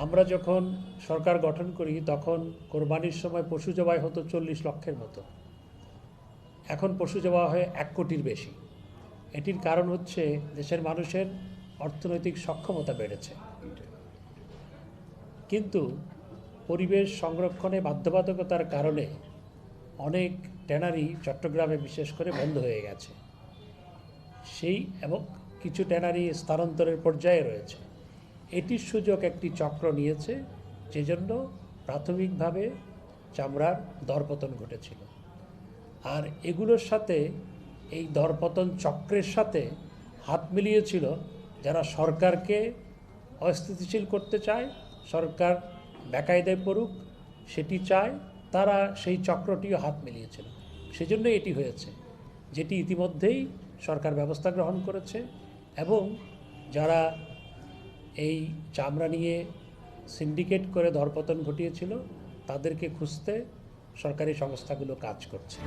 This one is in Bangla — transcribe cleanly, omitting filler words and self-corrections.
আমরা যখন সরকার গঠন করি তখন কোরবানির সময় পশু জবাই হতো 40 লক্ষের মতো। এখন পশু জবাই হয় 1 কোটির বেশি। এটির কারণ হচ্ছে দেশের মানুষের অর্থনৈতিক সক্ষমতা বেড়েছে, কিন্তু পরিবেশ সংরক্ষণে বাধ্যবাধকতার কারণে অনেক ট্যানারি চট্টগ্রামে বিশেষ করে বন্ধ হয়ে গেছে। এবং কিছু ট্যানারি স্থানান্তরের পর্যায়ে রয়েছে। এটির সুযোগ একটি চক্র নিয়েছে, যেজন্য প্রাথমিকভাবে চামড়ার দরপতন ঘটেছিল। আর এগুলোর সাথে, এই দরপতন চক্রের সাথে হাত মিলিয়েছিল যারা সরকারকে অস্থিতিশীল করতে চায়, সরকার বেকায়দায় পড়ুক সেটি চায়, তারা সেই চক্রটিও হাত মিলিয়েছিল। সেজন্য এটি হয়েছে, যেটি ইতিমধ্যেই সরকার ব্যবস্থা গ্রহণ করেছে, এবং যারা এই চামড়া নিয়ে সিন্ডিকেট করে দরপতন ঘটিয়েছিল তাদেরকে খুঁজতে সরকারি সংস্থাগুলো কাজ করছে।